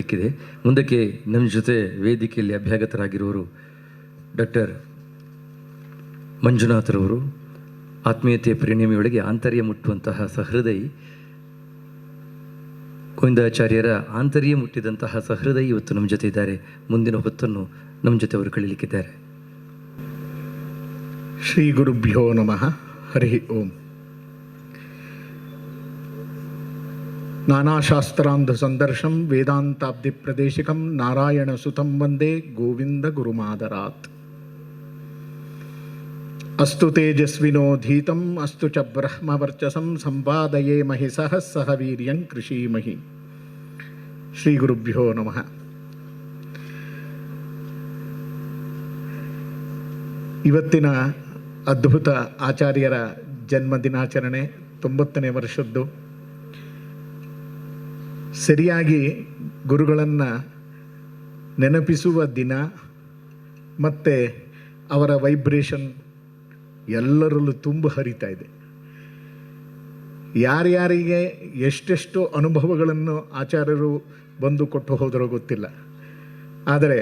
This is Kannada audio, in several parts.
ಸಿಕ್ಕಿದೆ. ಮುಂದಕ್ಕೆ ನಮ್ಮ ಜೊತೆ ವೇದಿಕೆಯಲ್ಲಿ ಅಭ್ಯಾಗತರಾಗಿರುವರು ಡಾಕ್ಟರ್ ಮಂಜುನಾಥರವರು, ಆತ್ಮೀಯತೆಯ ಪ್ರೇಣಿಮೆಯೊಳಗೆ ಆಂತರ್ಯ ಮುಟ್ಟುವಂತಹ ಸಹೃದಯಿ, ಗೋವಿಂದಾಚಾರ್ಯರ ಆಂತರ್ಯ ಮುಟ್ಟಿದಂತಹ ಸಹೃದಯಿ ಇವತ್ತು ನಮ್ಮ ಜೊತೆ ಇದ್ದಾರೆ. ಮುಂದಿನ ಹೊತ್ತನ್ನು ನಮ್ಮ ಜೊತೆ ಅವರು ಕಳೀಲಿಕ್ಕಿದ್ದಾರೆ. ಶ್ರೀ ಗುರುಭ್ಯೋ ನಮಃ. ಹರಿ ಓಂ. ನಾನಾಶಾಸ್ತ್ರಾಂಧ ಸಂದರ್ಶಂ ವೇದಾಂತಾಬ್ಧಿ ಪ್ರದೇಶಿಕಂ ನಾರಾಯಣ ಸುತಂ ವಂದೇ ಗೋವಿಂದ ಗುರುಮಾದರಾತ್. ಅಸ್ತು ತೇಜಸ್ವಿನೋ ಧೀತಂ ಅಸ್ತು ಚ ಬ್ರಹ್ಮವರ್ಚಸಂ ಸಂಪಾದಯೇ ಮಹಿ ಸಹ ವೀರ್ಯಂ ಕೃಷೀಮಹಿ. ಶ್ರೀ ಗುರುಭ್ಯೋ ನಮಃ. ಇವತ್ತಿನ ಅದ್ಭುತ ಆಚಾರ್ಯರ ಜನ್ಮದಿನಾಚರಣೆ 90ನೇ ವರ್ಷದ್ದು. ಸರಿಯಾಗಿ ಗುರುಗಳನ್ನು ನೆನಪಿಸುವ ದಿನ ಮತ್ತು ಅವರ ವೈಬ್ರೇಷನ್ ಎಲ್ಲರಲ್ಲೂ ತುಂಬ ಹರಿತಾ ಇದೆ. ಯಾರ್ಯಾರಿಗೆ ಎಷ್ಟೆಷ್ಟು ಅನುಭವಗಳನ್ನು ಆಚಾರ್ಯರು ಬಂದು ಕೊಟ್ಟು ಹೋದರೋ ಗೊತ್ತಿಲ್ಲ. ಆದರೆ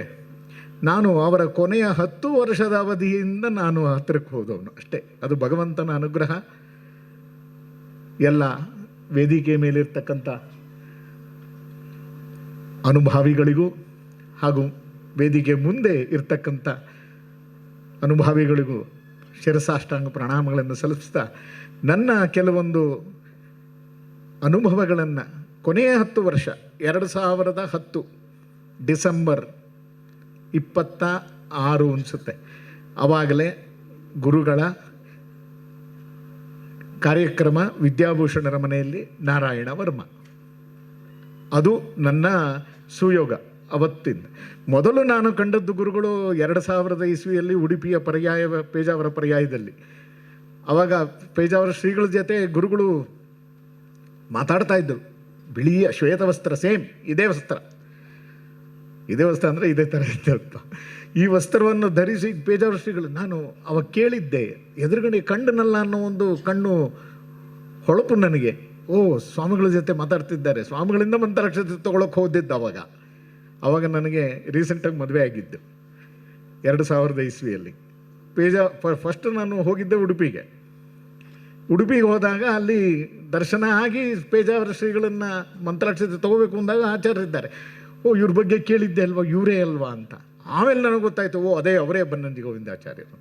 ನಾನು ಅವರ ಕೊನೆಯ 10 ವರ್ಷದ ಅವಧಿಯಿಂದ ನಾನು ಹತ್ತಿರಕ್ಕೆ ಹೋದವನು ಅಷ್ಟೇ. ಅದು ಭಗವಂತನ ಅನುಗ್ರಹ. ಎಲ್ಲ ವೇದಿಕೆ ಮೇಲಿರ್ತಕ್ಕಂಥ ಅನುಭಾವಿಗಳಿಗೂ ಹಾಗೂ ವೇದಿಕೆ ಮುಂದೆ ಇರ್ತಕ್ಕಂಥ ಅನುಭಾವಿಗಳಿಗೂ ಶಿರಸಾಷ್ಟಾಂಗ ಪ್ರಣಾಮಗಳನ್ನು ಸಲ್ಲಿಸ್ತಾ, ನನ್ನ ಕೆಲವೊಂದು ಅನುಭವಗಳನ್ನು ಕೊನೆಯ 10 ವರ್ಷ 2010 ಡಿಸೆಂಬರ್ 26 ಅನಿಸುತ್ತೆ, ಆವಾಗಲೇ ಗುರುಗಳ ಕಾರ್ಯಕ್ರಮ ವಿದ್ಯಾಭೂಷಣರ ಮನೆಯಲ್ಲಿ ನಾರಾಯಣ ವರ್ಮ. ಅದು ನನ್ನ ಸುಯೋಗ. ಅವತ್ತಿಂದ ಮೊದಲು ನಾನು ಕಂಡದ್ದು ಗುರುಗಳು 2000 ಇಸ್ವಿಯಲ್ಲಿ ಉಡುಪಿಯ ಪರ್ಯಾಯ ಪೇಜಾವರ ಪರ್ಯಾಯದಲ್ಲಿ. ಆವಾಗ ಪೇಜಾವರ ಶ್ರೀಗಳ ಜೊತೆ ಗುರುಗಳು ಮಾತಾಡ್ತಾ ಇದ್ದರು. ಬಿಳಿಯ ಶ್ವೇತವಸ್ತ್ರ, ಸೇಮ್ ಇದೇ ವಸ್ತ್ರ ಅಂದರೆ ಇದೇ ಥರ ಇದ್ದಪ್ಪ. ಈ ವಸ್ತ್ರವನ್ನು ಧರಿಸಿ ಪೇಜಾವರ ಶ್ರೀಗಳು, ನಾನು ಅವಾಗ ಕೇಳಿದ್ದೆ, ಎದುರುಗಡೆ ಕಂಡನಲ್ಲ ಅನ್ನೋ ಒಂದು ಕಣ್ಣು ಹೊಳಪು ನನಗೆ. ಓ, ಸ್ವಾಮಿಗಳ ಜೊತೆ ಮಾತಾಡ್ತಿದ್ದಾರೆ. ಸ್ವಾಮಿಗಳಿಂದ ಮಂತ್ರಾಕ್ಷತೆ ತೊಗೊಳಕ್ಕೆ ಹೋದಿದ್ದು ಆವಾಗ ನನಗೆ ರೀಸೆಂಟಾಗಿ ಮದುವೆ ಆಗಿದ್ದು 2000 ಇಸ್ವಿಯಲ್ಲಿ. ಫಸ್ಟ್ ನಾನು ಹೋಗಿದ್ದೆ ಉಡುಪಿಗೆ ಹೋದಾಗ ಅಲ್ಲಿ ದರ್ಶನ ಆಗಿ ಪೇಜಾವರ ಶ್ರೀಗಳನ್ನು ಮಂತ್ರಾಕ್ಷತೆ ತೊಗೋಬೇಕು ಅಂದಾಗ ಆಚಾರ್ಯರಿದ್ದಾರೆ. ಓ, ಇವ್ರ ಬಗ್ಗೆ ಕೇಳಿದ್ದೆ ಅಲ್ವಾ, ಇವರೇ ಅಲ್ವಾ ಅಂತ. ಆಮೇಲೆ ನನಗೆ ಗೊತ್ತಾಯಿತು, ಓ ಅದೇ ಅವರೇ ಬನ್ನಂಜಿ ಗೋವಿಂದಾಚಾರ್ಯರು.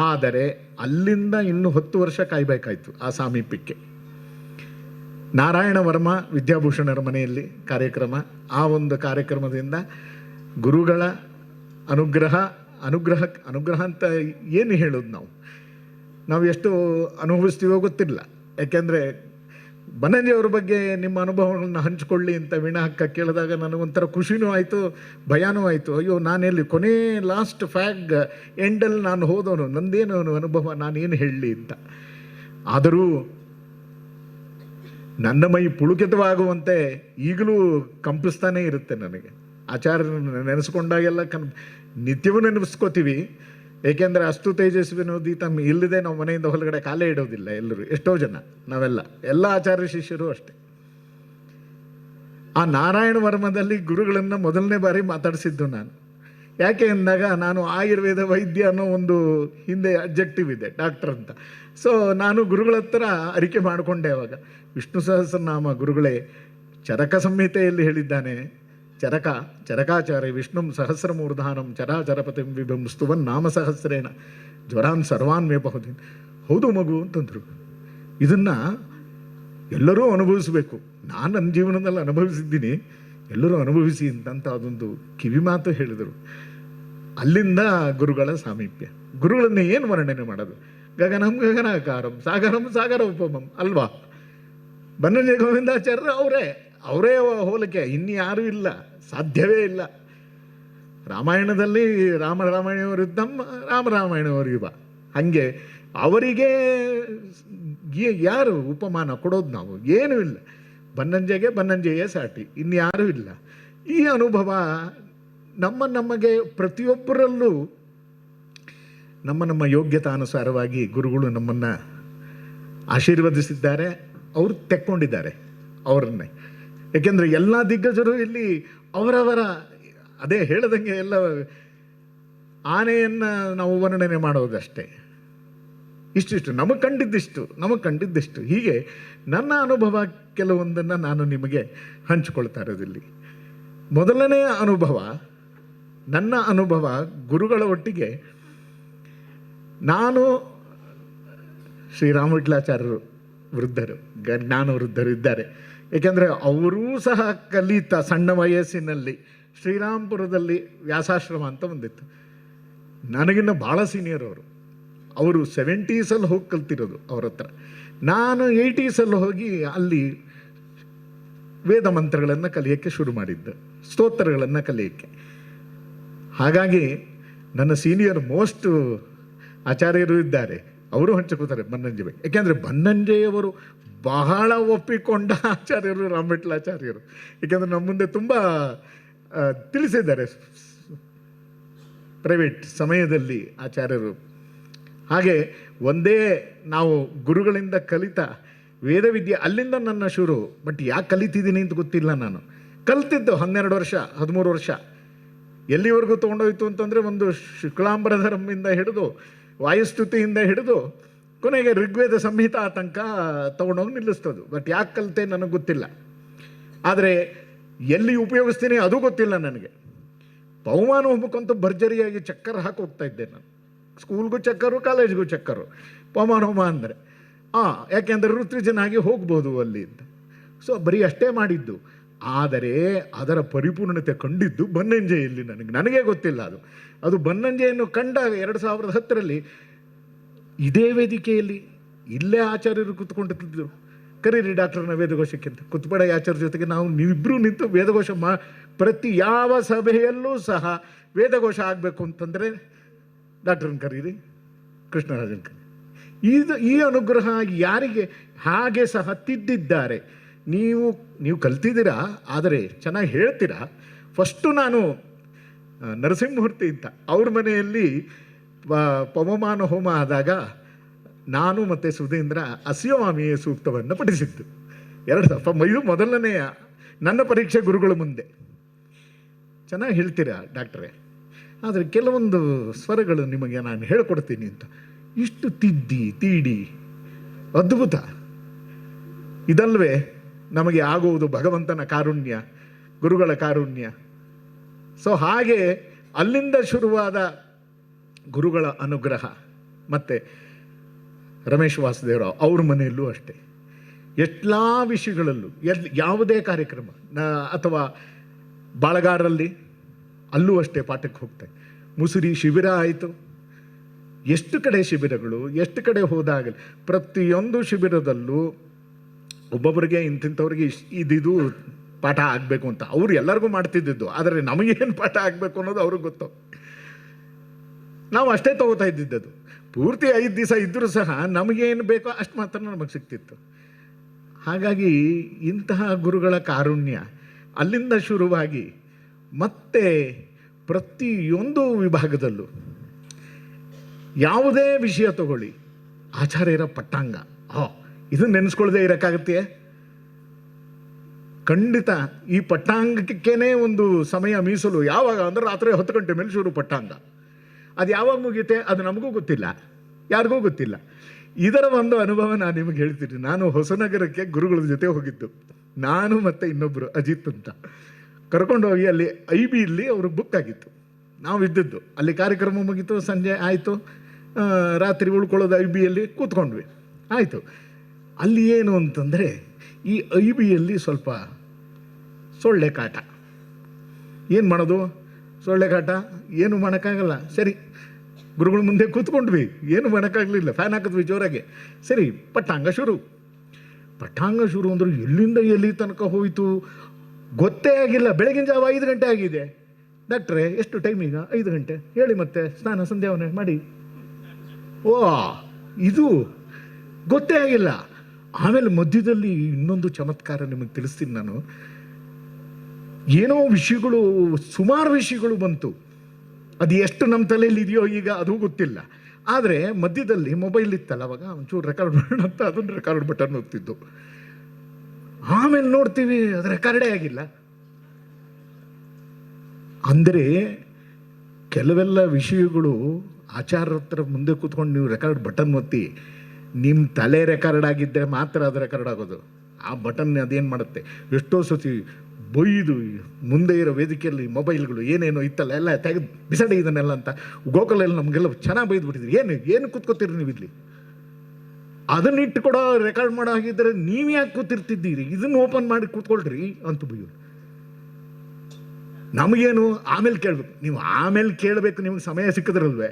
ಆದರೆ ಅಲ್ಲಿಂದ ಇನ್ನೂ 10 ವರ್ಷ ಕಾಯಬೇಕಾಯ್ತು ಆ ಸಾಮೀಪ್ಯಕ್ಕೆ. ನಾರಾಯಣ ವರ್ಮ ವಿದ್ಯಾಭೂಷಣರ ಮನೆಯಲ್ಲಿ ಕಾರ್ಯಕ್ರಮ. ಆ ಒಂದು ಕಾರ್ಯಕ್ರಮದಿಂದ ಗುರುಗಳ ಅನುಗ್ರಹ ಅಂತ ಏನು ಹೇಳೋದು, ನಾವು ಎಷ್ಟು ಅನುಭವಿಸ್ತೀವೋ ಗೊತ್ತಿಲ್ಲ. ಯಾಕೆಂದರೆ ಬನ್ನಂಜಿಯವ್ರ ಬಗ್ಗೆ ನಿಮ್ಮ ಅನುಭವಗಳನ್ನ ಹಂಚಿಕೊಳ್ಳಿ ಅಂತ ವೀಣಾ ಅಕ್ಕ ಕೇಳಿದಾಗ ನನಗೊಂಥರ ಖುಷಿನೂ ಆಯಿತು, ಭಯನೂ ಆಯಿತು. ಅಯ್ಯೋ, ನಾನೆಲ್ಲಿ ಕೊನೆ ಲಾಸ್ಟ್ ಫ್ಯಾಗ್ ಎಂಡಲ್ಲಿ ನಾನು ಹೋದವನು, ನಂದೇನು ಅನುಭವ, ನಾನೇನು ಹೇಳಲಿ ಅಂತ. ಆದರೂ ನನ್ನ ಮೈ ಪುಳುಕಿತವಾಗುವಂತೆ ಈಗಲೂ ಕಂಪಿಸ್ತಾನೇ ಇರುತ್ತೆ ನನಗೆ. ಆಚಾರ್ಯರನ್ನು ನೆನೆಸ್ಕೊಂಡಾಗೆಲ್ಲ ನಿತ್ಯವೂ ನೆನೆಸ್ಕೋತೀವಿ. ಏಕೆಂದರೆ ಅಷ್ಟು ತೇಜಸ್ವಿನೋದೀತ ಇಲ್ಲದೆ ನಾವು ಮನೆಯಿಂದ ಹೊರಗಡೆ ಕಾಲೇ ಇಡೋದಿಲ್ಲ ಎಲ್ಲರೂ, ಎಷ್ಟೋ ಜನ, ನಾವೆಲ್ಲ ಎಲ್ಲ ಆಚಾರ್ಯ ಶಿಷ್ಯರು ಅಷ್ಟೆ. ಆ ನಾರಾಯಣ ವರ್ಮದಲ್ಲಿ ಗುರುಗಳನ್ನು ಮೊದಲನೇ ಬಾರಿ ಮಾತಾಡಿಸಿದ್ದು ನಾನು. ಯಾಕೆ ಅಂದಾಗ, ನಾನು ಆಯುರ್ವೇದ ವೈದ್ಯ ಅನ್ನೋ ಒಂದು ಹಿಂದೆ ಅಬ್ಜೆಕ್ಟಿವ್ ಇದೆ, ಡಾಕ್ಟರ್ ಅಂತ. ಸೊ ನಾನು ಗುರುಗಳ ಹತ್ರ ಅರಿಕೆ ಮಾಡಿಕೊಂಡೆ. ಅವಾಗ ವಿಷ್ಣು ಸಹಸ್ರನಾಮ ಗುರುಗಳೇ ಚರಕ ಸಂಹಿತೆಯಲ್ಲಿ ಹೇಳಿದ್ದಾನೆ, ಚರಕಾಚಾರ್ಯ ವಿಷ್ಣು ಸಹಸ್ರಮೂರ್ಧಾನಂ ಚರಾಚರಪತಿಂ ವಿಭಂ ಸ್ತುವನ್ ನಾಮ ಸಹಸ್ರೇಣ ಜ್ವರಾನ್ ಸರ್ವಾನ್ ಮೇಪಹುದೀನ್. ಹೌದು ಮಗು ಅಂತಂದರು. ಇದನ್ನು ಎಲ್ಲರೂ ಅನುಭವಿಸಬೇಕು. ನಾನು ನನ್ನ ಜೀವನದಲ್ಲಿ ಅನುಭವಿಸಿದ್ದೀನಿ, ಎಲ್ಲರೂ ಅನುಭವಿಸಿ ಅಂತ ಅದೊಂದು ಕಿವಿ ಮಾತು ಹೇಳಿದರು. ಅಲ್ಲಿಂದ ಗುರುಗಳ ಸಾಮೀಪ್ಯ. ಗುರುಗಳನ್ನು ಏನು ವರ್ಣನೆ ಮಾಡೋದು? ಗಗನಂ ಗಗನಾಕಾರಂ ಸಾಗರಂ ಸಾಗರ ಉಪಮಂ ಅಲ್ವಾ? ಬನ್ನಂಜಿ ಗೋವಿಂದಾಚಾರ್ಯರು ಅವರೇ ಹೋಲಿಕೆ, ಇನ್ಯಾರೂ ಇಲ್ಲ, ಸಾಧ್ಯವೇ ಇಲ್ಲ. ರಾಮಾಯಣದಲ್ಲಿ ರಾಮಾಯಣವರಿದ್ದಂ ರಾಮಾಯಣವರಿವ. ಹಾಗೆ ಅವರಿಗೆ ಯಾರು ಉಪಮಾನ ಕೊಡೋದು? ನಾವು ಏನೂ ಇಲ್ಲ. ಬನ್ನಂಜೆಯೇ ಸಾಟಿ, ಇನ್ಯಾರೂ ಇಲ್ಲ. ಈ ಅನುಭವ ನಮಗೆ ಪ್ರತಿಯೊಬ್ಬರಲ್ಲೂ ನಮ್ಮ ಯೋಗ್ಯತಾನುಸಾರವಾಗಿ ಗುರುಗಳು ನಮ್ಮನ್ನು ಆಶೀರ್ವದಿಸಿದ್ದಾರೆ. ಅವರು ತೆಕ್ಕೊಂಡಿದ್ದಾರೆ ಅವರನ್ನೇ. ಏಕೆಂದರೆ ಎಲ್ಲ ದಿಗ್ಗಜರು ಇಲ್ಲಿ ಅವರವರ ಅದೇ ಹೇಳದಂಗೆ ಎಲ್ಲ ಆನೆಯನ್ನು ನಾವು ವರ್ಣನೆ ಮಾಡೋದಷ್ಟೇ. ಇಷ್ಟಿಷ್ಟು ನಮಗೆ ಕಂಡಿದ್ದಿಷ್ಟು ಹೀಗೆ ನನ್ನ ಅನುಭವ ಕೆಲವೊಂದನ್ನು ನಾನು ನಿಮಗೆ ಹಂಚಿಕೊಳ್ತಾ ಇರೋದಿಲ್ಲಿ. ಮೊದಲನೆಯ ಅನುಭವ, ನನ್ನ ಅನುಭವ ಗುರುಗಳ ಒಟ್ಟಿಗೆ ನಾನು ಶ್ರೀರಾಮ ವಿಠಲಾಚಾರ್ಯರು ವೃದ್ಧರು, ಜ್ಞಾನ ವೃದ್ಧರು ಇದ್ದಾರೆ. ಏಕೆಂದರೆ ಅವರೂ ಸಹ ಕಲಿತ ಸಣ್ಣ ವಯಸ್ಸಿನಲ್ಲಿ ಶ್ರೀರಾಮ್ಪುರದಲ್ಲಿ ವ್ಯಾಸಾಶ್ರಮ ಅಂತ ಒಂದಿತ್ತು. ನನಗಿನ್ನ ಭಾಳ ಸೀನಿಯರ್ ಅವರು 70s ಹೋಗಿ ಕಲ್ತಿರೋದು ಅವ್ರ ಹತ್ರ. ನಾನು 80s ಹೋಗಿ ಅಲ್ಲಿ ವೇದ ಮಂತ್ರಗಳನ್ನು ಕಲಿಯೋಕ್ಕೆ ಶುರು ಮಾಡಿದ್ದು, ಸ್ತೋತ್ರಗಳನ್ನು ಕಲಿಯೋಕ್ಕೆ. ಹಾಗಾಗಿ ನನ್ನ ಸೀನಿಯರ್ ಮೋಸ್ಟ್ ಆಚಾರ್ಯರು ಇದ್ದಾರೆ, ಅವರು ಹಂಚಿಕೋತಾರೆ ಬನ್ನಂಜೆ. ಯಾಕೆಂದರೆ ಬನ್ನಂಜೆಯವರು ಬಹಳ ಒಪ್ಪಿಕೊಂಡ ಆಚಾರ್ಯರು ರಾಮವಿಠಲಾಚಾರ್ಯರು. ಏಕೆಂದರೆ ನಮ್ಮ ಮುಂದೆ ತುಂಬ ತಿಳಿಸಿದ್ದಾರೆ ಪ್ರೈವೇಟ್ ಸಮಯದಲ್ಲಿ ಆಚಾರ್ಯರು. ಹಾಗೆ ಒಂದೇ ನಾವು ಗುರುಗಳಿಂದ ಕಲಿತ ವೇದವಿದ್ಯೆ ಅಲ್ಲಿಂದ ನನ್ನ ಶುರು. ಬಟ್ ಯಾಕೆ ಕಲಿತಿದ್ದೀನಿ ಅಂತ ಗೊತ್ತಿಲ್ಲ. ನಾನು ಕಲ್ತಿದ್ದು 12 ವರ್ಷ 13 ವರ್ಷ. ಎಲ್ಲಿವರೆಗೂ ತೊಗೊಂಡೋಯ್ತು ಅಂತಂದರೆ ಒಂದು ಶುಕ್ಲಾಂಬರಧರಮಿಂದ ಹಿಡಿದು ವಾಯುಸ್ತುತಿಯಿಂದ ಹಿಡಿದು ಕೊನೆಗೆ ಋಗ್ವೇದ ಸಂಹಿತಾ ತನಕ ತೊಗೊಂಡೋಗಿ ನಿಲ್ಲಿಸ್ತದು. ಬಟ್ ಯಾಕೆ ಕಲಿತೆ ನನಗೆ ಗೊತ್ತಿಲ್ಲ. ಆದರೆ ಎಲ್ಲಿ ಉಪಯೋಗಿಸ್ತೀನಿ ಅದು ಗೊತ್ತಿಲ್ಲ ನನಗೆ. ಪವಮಾನ ಹೋಗ್ಬೇಕಂತ ಭರ್ಜರಿಯಾಗಿ ಚಕ್ಕರ್ ಹಾಕಿ ಹೋಗ್ತಾ ಇದ್ದೆ ನಾನು. ಸ್ಕೂಲ್ಗೂ ಚಕ್ಕರು, ಕಾಲೇಜ್ಗೂ ಚಕ್ಕರು. ಪವಮಾನ ಹೋಮ ಅಂದರೆ ಯಾಕೆಂದರೆ ಋತ್ವಿಜನಾಗಿ ಹೋಗ್ಬೋದು ಅಲ್ಲಿ ಅಂತ. ಸೊ ಬರೀ ಅಷ್ಟೇ ಮಾಡಿದ್ದು. ಆದರೆ ಅದರ ಪರಿಪೂರ್ಣತೆ ಕಂಡಿದ್ದು ಬನ್ನಂಜೆಯಲ್ಲಿ. ನನಗೇ ಗೊತ್ತಿಲ್ಲ ಅದು ಬನ್ನಂಜೆಯನ್ನು ಕಂಡಾಗ 2010ರಲ್ಲಿ ಇದೇ ವೇದಿಕೆಯಲ್ಲಿ ಇಲ್ಲೇ ಆಚಾರ್ಯರು ಕೂತ್ಕೊಂಡಿದ್ರು. ಕರೀರಿ ಡಾಕ್ಟರ್ನ ವೇದಘೋಷಕ್ಕೆ ಅಂತ. ಕುತ್ಪಡ ಆಚಾರ್ಯ ಜೊತೆಗೆ ನಾವು ನೀವಿಬ್ಬರು ನಿಂತು ವೇದಘೋಷ ಪ್ರತಿ ಯಾವ ಸಭೆಯಲ್ಲೂ ಸಹ ವೇದಘೋಷ ಆಗಬೇಕು ಅಂತಂದರೆ ಡಾಕ್ಟ್ರನ್ನ ಕರೀರಿ, ಕೃಷ್ಣರಾಜನ್ ಕರೀರಿ. ಈ ಅನುಗ್ರಹ ಯಾರಿಗೆ ಹಾಗೆ ಸಹ ತಿದ್ದಿದ್ದಾರೆ. ನೀವು ಕಲ್ತಿದ್ದೀರಾ, ಆದರೆ ಚೆನ್ನಾಗಿ ಹೇಳ್ತೀರಾ. ಫಸ್ಟು ನಾನು ನರಸಿಂಹಮೂರ್ತಿ ಅಂತ ಅವ್ರ ಮನೆಯಲ್ಲಿ ಪವಮಾನ ಹೋಮ ಆದಾಗ ನಾನು ಮತ್ತು ಸುಧೀಂದ್ರ ಅಸ್ಯವಾಮಿಯ ಸೂಕ್ತವನ್ನು ಪಠಿಸಿದ್ದು 2000. ಇದು ಮೊದಲನೆಯ ನನ್ನ ಪರೀಕ್ಷೆ ಗುರುಗಳ ಮುಂದೆ. ಚೆನ್ನಾಗಿ ಹೇಳ್ತೀರಾ ಡಾಕ್ಟ್ರೇ, ಆದರೆ ಕೆಲವೊಂದು ಸ್ವರಗಳು ನಿಮಗೆ ನಾನು ಹೇಳ್ಕೊಡ್ತೀನಿ ಅಂತ. ಇಷ್ಟು ತೀಡಿ ಅದ್ಭುತ. ಇದಲ್ವೇ ನಮಗೆ ಆಗುವುದು ಭಗವಂತನ ಕಾರುಣ್ಯ, ಗುರುಗಳ ಕಾರುಣ್ಯ. ಸೊ ಹಾಗೆ ಅಲ್ಲಿಂದ ಶುರುವಾದ ಗುರುಗಳ ಅನುಗ್ರಹ. ಮತ್ತು ರಮೇಶ್ ವಾಸುದೇವರಾವ್ ಅವ್ರ ಮನೆಯಲ್ಲೂ ಅಷ್ಟೇ. ಎಲ್ಲ ವಿಷಯಗಳಲ್ಲೂ ಯಾವುದೇ ಕಾರ್ಯಕ್ರಮ ಅಥವಾ ಬಾಳಗಾರಲ್ಲಿ ಅಲ್ಲೂ ಅಷ್ಟೇ ಪಾಠಕ್ಕೆ ಹೋಗ್ತಾರೆ. ಮುಸುರಿ ಶಿಬಿರ ಆಯಿತು, ಎಷ್ಟು ಕಡೆ ಶಿಬಿರಗಳು, ಎಷ್ಟು ಕಡೆ ಹೋದಾಗಲಿ ಪ್ರತಿಯೊಂದು ಶಿಬಿರದಲ್ಲೂ ಒಬ್ಬೊಬ್ಬರಿಗೆ ಇಂಥವ್ರಿಗೆ ಇದು ಪಾಠ ಆಗಬೇಕು ಅಂತ ಅವರು ಎಲ್ಲರಿಗೂ ಮಾಡ್ತಿದ್ದಿದ್ದು. ಆದರೆ ನಮಗೇನು ಪಾಠ ಆಗಬೇಕು ಅನ್ನೋದು ಅವ್ರಿಗೆ ಗೊತ್ತು. ನಾವು ಅಷ್ಟೇ ತಗೋತಾ ಇದ್ದಿದ್ದದು. ಪೂರ್ತಿ 5 ದಿವಸ ಇದ್ದರೂ ಸಹ ನಮಗೇನು ಬೇಕೋ ಅಷ್ಟು ಮಾತ್ರ ನಮಗೆ ಸಿಗ್ತಿತ್ತು. ಹಾಗಾಗಿ ಇಂತಹ ಗುರುಗಳ ಕಾರುಣ್ಯ ಅಲ್ಲಿಂದ ಶುರುವಾಗಿ ಮತ್ತೆ ಪ್ರತಿಯೊಂದು ವಿಭಾಗದಲ್ಲೂ ಯಾವುದೇ ವಿಷಯ ತಗೊಳ್ಳಿ, ಆಚಾರ್ಯರ ಪಟ್ಟಾಂಗ ಇದನ್ನು ನೆನೆಸ್ಕೊಳ್ಳದೆ ಇರೋಕ್ಕಾಗತ್ತೆ? ಖಂಡಿತ. ಈ ಪಟ್ಟಾಂಗಕ್ಕೇನೆ ಒಂದು ಸಮಯ ಮೀಸಲು. ಯಾವಾಗ ಅಂದರೆ ರಾತ್ರಿ 10 ಗಂಟೆ ಮೇಲೆ ಶುರು ಪಟ್ಟಾಂಗ. ಅದು ಯಾವಾಗ ಮುಗಿಯುತ್ತೆ ಅದು ನಮಗೂ ಗೊತ್ತಿಲ್ಲ, ಯಾರಿಗೂ ಗೊತ್ತಿಲ್ಲ. ಇದರ ಒಂದು ಅನುಭವ ನಾನು ನಿಮಗೆ ಹೇಳ್ತೀನಿ. ನಾನು ಹೊಸನಗರಕ್ಕೆ ಗುರುಗಳ ಜೊತೆ ಹೋಗಿದ್ದು, ನಾನು ಮತ್ತು ಇನ್ನೊಬ್ಬರು ಅಜಿತ್ ಅಂತ. ಕರ್ಕೊಂಡು ಹೋಗಿ ಅಲ್ಲಿ IBಯಲ್ಲಿ ಅವರು ಬುಕ್ ಆಗಿತ್ತು. ನಾವು ಇದ್ದದ್ದು ಅಲ್ಲಿ. ಕಾರ್ಯಕ್ರಮ ಮುಗೀತು, ಸಂಜೆ ಆಯಿತು, ರಾತ್ರಿ ಉಳ್ಕೊಳ್ಳೋದು IBಯಲ್ಲಿ ಕೂತ್ಕೊಂಡ್ವಿ. ಆಯಿತು. ಅಲ್ಲಿ ಏನು ಅಂತಂದರೆ ಈ IBಯಲ್ಲಿ ಸ್ವಲ್ಪ ಸೊಳ್ಳೆ ಕಾಟ. ಏನು ಮಾಡೋದು? ಸೊಳ್ಳೆ ಕಾಟ ಏನು ಮಾಡೋಕ್ಕಾಗಲ್ಲ. ಸರಿ, ಗುರುಗಳ ಮುಂದೆ ಕೂತ್ಕೊಂಡ್ವಿ, ಏನು ಮಾಡೋಕ್ಕಾಗಲಿಲ್ಲ. ಫ್ಯಾನ್ ಹಾಕಿದ್ವಿ ಜೋರಾಗೆ. ಸರಿ, ಪಟ್ಟಾಂಗ ಶುರು ಅಂದ್ರೆ ಎಲ್ಲಿಂದ ಎಲ್ಲಿ ತನಕ ಹೋಯಿತು ಗೊತ್ತೇ ಆಗಿಲ್ಲ. ಬೆಳಗಿನ ಜಾವ 5 ಗಂಟೆ ಆಗಿದೆ. ಡಾಕ್ಟ್ರೇ ಎಷ್ಟು ಟೈಮ್ ಈಗ? 5 ಗಂಟೆ. ಹೇಳಿ ಮತ್ತೆ ಸ್ನಾನ ಸಂಧ್ಯಾವನೆ ಮಾಡಿ. ಇದು ಗೊತ್ತೇ ಆಗಿಲ್ಲ. ಆಮೇಲೆ ಮಧ್ಯದಲ್ಲಿ ಇನ್ನೊಂದು ಚಮತ್ಕಾರ ನಿಮಗೆ ತಿಳಿಸ್ತೀನಿ ನಾನು. ಏನೋ ವಿಷಯಗಳು, ಸುಮಾರು ವಿಷಯಗಳು ಬಂತು. ಅದು ಎಷ್ಟು ನಮ್ಮ ತಲೆಯಲ್ಲಿ ಇದೆಯೋ ಈಗ ಅದು ಗೊತ್ತಿಲ್ಲ. ಆದರೆ ಮಧ್ಯದಲ್ಲಿ ಮೊಬೈಲ್ ಇತ್ತಲ್ಲ, ಅವಾಗ ಒಂಚೂರು ರೆಕಾರ್ಡ್ ಮಾಡೋಣ ಅಂತ ಅದನ್ನು ರೆಕಾರ್ಡ್ ಬಟನ್ ಒತ್ತಿದ್ದು. ಆಮೇಲೆ ನೋಡ್ತೀವಿ ಅದು ರೆಕಾರ್ಡೇ ಆಗಿಲ್ಲ. ಅಂದರೆ ಕೆಲವೆಲ್ಲ ವಿಷಯಗಳು ಆಚಾರ್ಯರ ಹತ್ರ ಮುಂದೆ ಕೂತ್ಕೊಂಡು ನೀವು ರೆಕಾರ್ಡ್ ಬಟನ್ ಒತ್ತಿ ನಿಮ್ಮ ತಲೆ ರೆಕಾರ್ಡ್ ಆಗಿದ್ದರೆ ಮಾತ್ರ ಅದು ರೆಕಾರ್ಡ್ ಆಗೋದು. ಆ ಬಟನ್ ಅದೇನು ಮಾಡುತ್ತೆ, ಎಷ್ಟೋ ಸತಿ ಬೊಯ್ದು ಮುಂದೆ ಇರೋ ವೇದಿಕೆಯಲ್ಲಿ ಮೊಬೈಲ್ಗಳು ಏನೇನೋ ಇತ್ತಲ್ಲ ಎಲ್ಲ ತೆಗೆದು ಬಿಸಾಡಿ ಇದನ್ನೆಲ್ಲ ಅಂತ ಗೋಕಲಲ್ಲಿ ನಮಗೆಲ್ಲ ಚೆನ್ನಾಗಿ ಬೈದ್ಬಿಟ್ಟಿದ್ರಿ. ಏನು ಕೂತ್ಕೋತೀರಿ ನೀವು ಇಲ್ಲಿ? ಅದನ್ನಿಟ್ಟು ಕೂಡ ರೆಕಾರ್ಡ್ ಮಾಡೋ ಹಾಗಿದ್ದರೆ ನೀವು ಯಾಕೆ ಕೂತಿರ್ತಿದ್ದೀರಿ? ಇದನ್ನು ಓಪನ್ ಮಾಡಿ ಕೂತ್ಕೊಳ್ರಿ ಅಂತ ಬೈಯೋರು. ನಮಗೇನು ಆಮೇಲೆ ಕೇಳಬೇಕು, ನೀವು ಆಮೇಲೆ ಕೇಳಬೇಕು, ನಿಮಗೆ ಸಮಯ ಸಿಕ್ಕಿದ್ರಲ್ವೇ?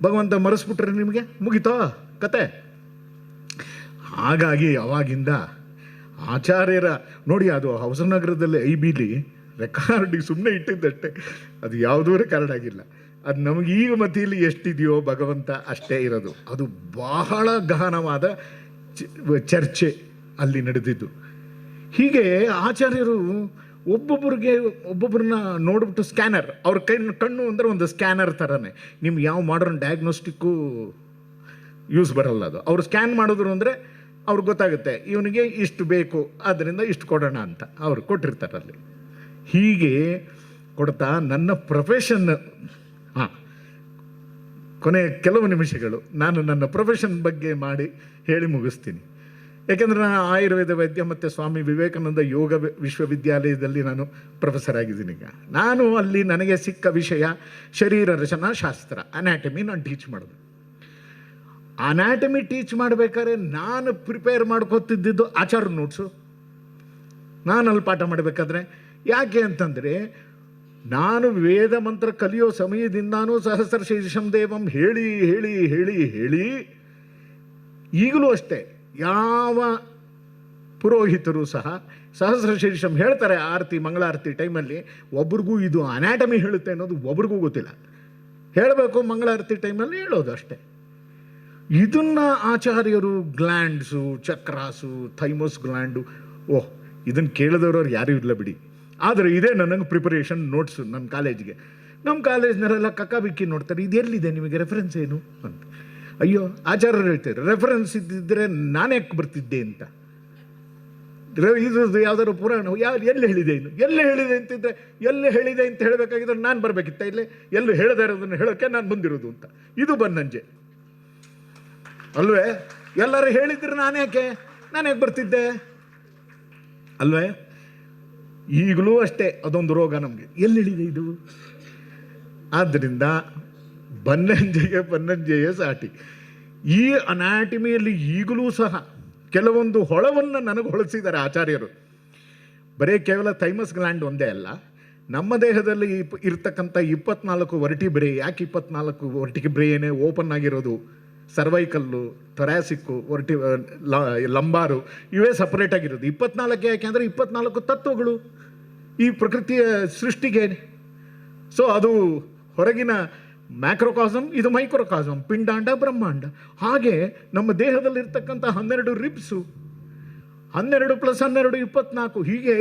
ಭಗವಂತ ಮರೆಸ್ಬಿಟ್ರೆ ನಿಮಗೆ ಮುಗಿತೋ ಕತೆ. ಹಾಗಾಗಿ ಅವಾಗಿಂದ ಆಚಾರ್ಯರ ನೋಡಿ, ಅದು ಹೊಸನಗರದಲ್ಲಿ IBಲಿ ರೆಕಾರ್ಡಿಗೆ ಸುಮ್ಮನೆ ಇಟ್ಟಿದ್ದಷ್ಟೇ, ಅದು ಯಾವುದೂ ರೆಕಾರ್ಡ್ ಆಗಿಲ್ಲ. ಅದು ನಮಗೆ ಈಗ ಮತಿಯಲ್ಲಿ ಎಷ್ಟಿದೆಯೋ ಭಗವಂತ ಅಷ್ಟೇ ಇರೋದು. ಅದು ಬಹಳ ಗಹನವಾದ ಚರ್ಚೆ ಅಲ್ಲಿ ನಡೆದಿದ್ದು. ಹೀಗೆ ಆಚಾರ್ಯರು ಒಬ್ಬೊಬ್ಬರನ್ನ ನೋಡ್ಬಿಟ್ಟು ಸ್ಕ್ಯಾನರ್, ಅವ್ರ ಕಣ್ಣು ಅಂದರೆ ಒಂದು ಸ್ಕ್ಯಾನರ್ ಥರನೇ. ನಿಮ್ಗೆ ಯಾವ ಮಾಡರ್ನ್ ಡಯಾಗ್ನೋಸ್ಟಿಕ್ಕು ಯೂಸ್ ಬರಲ್ಲ. ಅದು ಅವ್ರು ಸ್ಕ್ಯಾನ್ ಮಾಡಿದ್ರು ಅಂದರೆ ಅವ್ರಿಗೆ ಗೊತ್ತಾಗುತ್ತೆ ಇವನಿಗೆ ಇಷ್ಟು ಬೇಕು, ಆದ್ದರಿಂದ ಇಷ್ಟು ಕೊಡೋಣ ಅಂತ ಅವ್ರು ಕೊಟ್ಟಿರ್ತಾರಲ್ಲಿ. ಹೀಗೆ ಕೊಡ್ತಾ ನನ್ನ ಪ್ರೊಫೆಷನ್, ಕೊನೆ ಕೆಲವು ನಿಮಿಷಗಳು ನಾನು ನನ್ನ ಪ್ರೊಫೆಷನ್ ಬಗ್ಗೆ ಮಾಡಿ ಹೇಳಿ ಮುಗಿಸ್ತೀನಿ. ಯಾಕೆಂದರೆ ನಾನು ಆಯುರ್ವೇದ ವೈದ್ಯ ಮತ್ತು ಸ್ವಾಮಿ ವಿವೇಕಾನಂದ ಯೋಗ ವಿಶ್ವವಿದ್ಯಾಲಯದಲ್ಲಿ ನಾನು ಪ್ರೊಫೆಸರ್ ಆಗಿದ್ದೀನಿ. ಈಗ ನಾನು ಅಲ್ಲಿ ನನಗೆ ಸಿಕ್ಕ ವಿಷಯ ಶರೀರ ರಚನಾ ಶಾಸ್ತ್ರ, ಅನಾಟಮಿ ನಾನು ಟೀಚ್ ಮಾಡೋದು. ಅನಾಟಮಿ ಟೀಚ್ ಮಾಡಬೇಕಾದ್ರೆ ನಾನು ಪ್ರಿಪೇರ್ ಮಾಡ್ಕೊತಿದ್ದಿದ್ದು ಆಚಾರ್ಯ ನೋಟ್ಸು. ನಾನು ಅಲ್ಲಿ ಪಾಠ ಮಾಡಬೇಕಾದ್ರೆ ಯಾಕೆ ಅಂತಂದರೆ, ನಾನು ವೇದ ಮಂತ್ರ ಕಲಿಯೋ ಸಮಯದಿಂದಾನೂ ಸಹಸ್ರ ಶೀರ್ಷಂ ದೇವಂ ಹೇಳಿ ಹೇಳಿ ಹೇಳಿ ಹೇಳಿ ಈಗಲೂ ಅಷ್ಟೇ ಯಾವ ಪುರೋಹಿತರು ಸಹ ಸಹಸ್ರ ಶೀರ್ಷಂ ಹೇಳ್ತಾರೆ ಆರತಿ ಮಂಗಳಾರತಿ ಟೈಮಲ್ಲಿ. ಒಬ್ರಿಗೂ ಇದು ಅನಾಟಮಿ ಹೇಳುತ್ತೆ ಅನ್ನೋದು ಒಬ್ರಿಗೂ ಗೊತ್ತಿಲ್ಲ. ಹೇಳಬೇಕು ಮಂಗಳಾರತಿ ಟೈಮಲ್ಲಿ ಹೇಳೋದು ಅಷ್ಟೇ. ಇದನ್ನು ಆಚಾರ್ಯರು ಗ್ಲ್ಯಾಂಡ್ಸು, ಚಕ್ರಾಸು, ಥೈಮಸ್ ಗ್ಲ್ಯಾಂಡು, ಓಹ್ ಇದನ್ನು ಕೇಳಿದವ್ರವ್ರು ಯಾರೂ ಇಲ್ಲ ಬಿಡಿ. ಆದರೆ ಇದೇ ನನಗೆ ಪ್ರಿಪರೇಷನ್ ನೋಟ್ಸು ನನ್ನ ಕಾಲೇಜಿಗೆ. ನಮ್ಮ ಕಾಲೇಜ್ನವರೆಲ್ಲ ಕಕ್ಕಾಬಿಕ್ಕಿ ನೋಡ್ತಾರೆ, ಇದು ಎಲ್ಲಿದೆ ನಿಮಗೆ ರೆಫರೆನ್ಸ್ ಏನು ಅಂತ. ಅಯ್ಯೋ ಆಚಾರ್ಯರು ಹೇಳ್ತಾರೆ ರೆಫರೆನ್ಸ್ ಇದ್ದಿದ್ದರೆ ನಾನೇ ಬರ್ತಿದ್ದೆ ಅಂತ. ಇದು ಯಾವ್ದಾದ್ರು ಪುರಾಣ ಎಲ್ಲಿ ಹೇಳಿದೆ ಇನ್ನು, ಎಲ್ಲಿ ಹೇಳಿದೆ ಅಂತಿದ್ರೆ ಎಲ್ಲಿ ಹೇಳಿದೆ ಅಂತ ಹೇಳಬೇಕಾಗಿದ್ರೆ ನಾನು ಬರಬೇಕಿತ್ತ ಇಲ್ಲೇ, ಎಲ್ಲೂ ಹೇಳದೇ ಇರೋದನ್ನು ಹೇಳೋಕ್ಕೆ ನಾನು ಬಂದಿರೋದು ಅಂತ. ಇದು ಬನ್ನಂಜೆ ಅಲ್ವೇ? ಎಲ್ಲರೂ ಹೇಳಿದ್ರೆ ನಾನೇಕೆ ಬರ್ತಿದ್ದೆ ಅಲ್ವೇ? ಈಗಲೂ ಅಷ್ಟೇ ಅದೊಂದು ರೋಗ ನಮಗೆ, ಎಲ್ಲಿ ಹೇಳಿದೆ ಇದು. ಆದ್ದರಿಂದ ಬನ್ನಂಜೆಯ ಸಾಟಿ. ಈ ಅನಾಟಮಿಯಲ್ಲಿ ಈಗಲೂ ಸಹ ಕೆಲವೊಂದು ಹೊಳವನ್ನು ನನಗೆ ಹೊಳಿಸಿದ್ದಾರೆ ಆಚಾರ್ಯರು. ಬರೀ ಕೇವಲ ಥೈಮಸ್ ಗ್ಲ್ಯಾಂಡ್ ಒಂದೇ ಅಲ್ಲ, ನಮ್ಮ ದೇಹದಲ್ಲಿ ಇರ್ತಕ್ಕಂಥ 24 ವರ್ಟಿಬ್ರೆ. ಯಾಕೆ 24 ವರ್ಟಿಬ್ರೆಯೇ ಓಪನ್ ಆಗಿರೋದು? ಸರ್ವೈಕಲ್ಲು, ಥೊರಾಸಿಕ್ಕು, ಲಂಬಾರು ಇವೇ ಸಪ್ರೇಟ್ ಆಗಿರೋದು. 24 ಯಾಕೆ ಅಂದರೆ 24 ತತ್ವಗಳು ಈ ಪ್ರಕೃತಿಯ ಸೃಷ್ಟಿಗೆ. ಸೊ ಅದು ಹೊರಗಿನ ಮ್ಯಾಕ್ರೋಕಾಸಮ್, ಇದು ಮೈಕ್ರೋಕಾಸಮ್, ಪಿಂಡಾಂಡ ಬ್ರಹ್ಮಾಂಡ. ಹಾಗೆ ನಮ್ಮ ದೇಹದಲ್ಲಿರ್ತಕ್ಕಂಥ 12 ರಿಬ್ಸು, 12 + 12 24. ಹೀಗೆ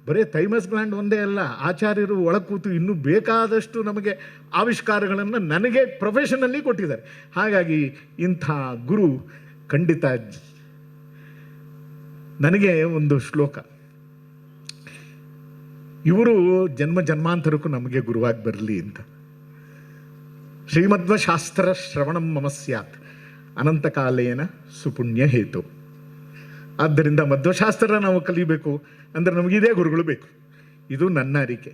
ಬರೀ ಥೈಮಸ್ ಗ್ಲ್ಯಾಂಡ್ ಒಂದೇ ಅಲ್ಲ, ಆಚಾರ್ಯರು ಒಳ ಕೂತು ಇನ್ನೂ ಬೇಕಾದಷ್ಟು ನಮಗೆ ಆವಿಷ್ಕಾರಗಳನ್ನು ನನಗೆ ಪ್ರೊಫೆಷನಲ್ಲಿ ಕೊಟ್ಟಿದ್ದಾರೆ. ಹಾಗಾಗಿ ಇಂಥ ಗುರು ಖಂಡಿತ. ನನಗೆ ಒಂದು ಶ್ಲೋಕ, ಇವರು ಜನ್ಮ ಜನ್ಮಾಂತರಕ್ಕೂ ನಮಗೆ ಗುರುವಾಗಿ ಬರಲಿ ಅಂತ. ಶ್ರೀಮಧ್ವ ಶಾಸ್ತ್ರ ಶ್ರವಣಂ ಮಮ ಸ್ಯಾತ್ ಅನಂತಕಾಲೇನ ಸುಪುಣ್ಯ ಹೇತು. ಆದ್ದರಿಂದ ಮಧ್ವಶಾಸ್ತ್ರ ನಾವು ಕಲಿಬೇಕು ಅಂದರೆ ನಮಗಿದೇ ಗುರುಗಳು ಬೇಕು. ಇದು ನನ್ನ ಅರಿಕೆ,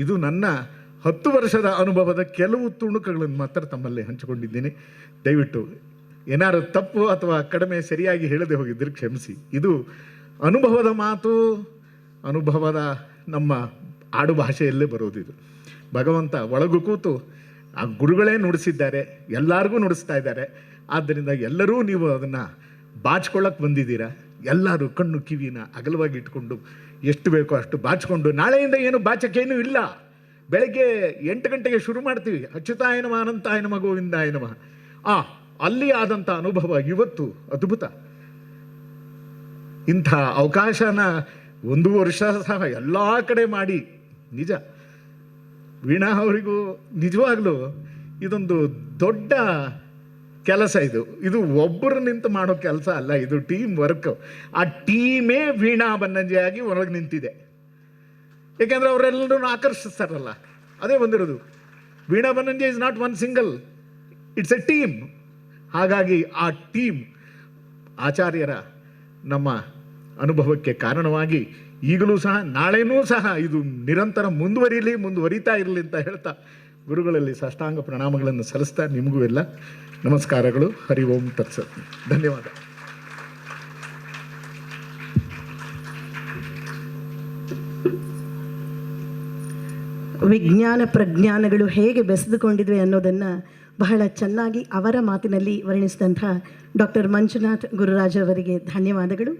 ಇದು ನನ್ನ 10 ವರ್ಷದ ಅನುಭವದ ಕೆಲವು ತುಣುಕುಗಳನ್ನು ಮಾತ್ರ ತಮ್ಮಲ್ಲಿ ಹಂಚಿಕೊಂಡಿದ್ದೀನಿ. ದಯವಿಟ್ಟು ಏನಾದ್ರು ತಪ್ಪು ಅಥವಾ ಕಡಿಮೆ ಸರಿಯಾಗಿ ಹೇಳದೆ ಹೋಗಿದ್ದರೆ ಕ್ಷಮಿಸಿ. ಇದು ಅನುಭವದ ಮಾತು, ಅನುಭವದ ನಮ್ಮ ಆಡು ಭಾಷೆಯಲ್ಲೇ ಬರೋದಿದು. ಭಗವಂತ ಒಳಗು ಕೂತು ಆ ಗುರುಗಳೇ ನುಡಿಸಿದ್ದಾರೆ, ಎಲ್ಲರಿಗೂ ನುಡಿಸ್ತಾ ಇದ್ದಾರೆ. ಆದ್ದರಿಂದ ಎಲ್ಲರೂ ನೀವು ಅದನ್ನು ಬಾಚ್ಕೊಳ್ಳೋಕೆ ಬಂದಿದ್ದೀರಾ. ಎಲ್ಲರೂ ಕಣ್ಣು ಕಿವಿನ ಅಗಲವಾಗಿ ಇಟ್ಕೊಂಡು ಎಷ್ಟು ಬೇಕೋ ಅಷ್ಟು ಬಾಚಿಕೊಂಡು, ನಾಳೆಯಿಂದ ಏನು ಬಾಚಕ್ಕೇನೂ ಇಲ್ಲ. ಬೆಳಗ್ಗೆ 8 ಗಂಟೆಗೆ ಶುರು ಮಾಡ್ತೀವಿ, ಅಚ್ಯುತಾಯ ನಮಃ ಅನಂತಾಯ ನಮಃ ಗೋವಿಂದಾಯ ನಮಃ. ಅಲ್ಲಿ ಆದಂಥ ಅನುಭವ ಇವತ್ತು ಅದ್ಭುತ. ಇಂಥ ಅವಕಾಶನ 1 ವರ್ಷ ಸಹ ಎಲ್ಲ ಕಡೆ ಮಾಡಿ, ನಿಜ ವೀಣಾ ಅವರಿಗೂ ನಿಜವಾಗ್ಲೂ ಇದೊಂದು ದೊಡ್ಡ ಕೆಲಸ. ಇದು ಒಬ್ಬರು ನಿಂತು ಮಾಡೋ ಕೆಲಸ ಅಲ್ಲ, ಇದು ಟೀಮ್ ವರ್ಕ್. ಆ ಟೀಮೇ ವೀಣಾ ಬನ್ನಂಜೆಯಾಗಿ ಹೊರಗೆ ನಿಂತಿದೆ. ಏಕೆಂದರೆ ಅವರೆಲ್ಲರೂ ಆಕರ್ಷಿಸ್ತಾರಲ್ಲ, ಅದೇ ಬಂದಿರೋದು. Veena Bannanje is not one single, it's A team. ಹಾಗಾಗಿ ಆ ಟೀಮ್ ಆಚಾರ್ಯರ ನಮ್ಮ ಅನುಭವಕ್ಕೆ ಕಾರಣವಾಗಿ ಈಗಲೂ ಸಹ ನಾಳೆನೂ ಸಹ ಇದು ನಿರಂತರ ಮುಂದುವರಿತಾ ಇರಲಿ ಅಂತ ಹೇಳ್ತಾ ಗುರುಗಳಲ್ಲಿ ಸಾಷ್ಟಾಂಗ ಪ್ರಣಾಮಗಳನ್ನು ಸಲ್ಲಿಸ್ತಾ ನಿಮಗೂ ಎಲ್ಲ ನಮಸ್ಕಾರಗಳು. ಹರಿ ಓಂ ತತ್ಸತ್. ಧನ್ಯವಾದ. ವಿಜ್ಞಾನ ಪ್ರಜ್ಞಾನಗಳು ಹೇಗೆ ಬೆಸೆದುಕೊಂಡಿದ್ವೆ ಅನ್ನೋದನ್ನು ಬಹಳ ಚೆನ್ನಾಗಿ ಅವರ ಮಾತಿನಲ್ಲಿ ವರ್ಣಿಸಿದಂಥ ಡಾಕ್ಟರ್ ಮಂಜುನಾಥ್ ಗುರುರಾಜ್ ಅವರಿಗೆ ಧನ್ಯವಾದಗಳು.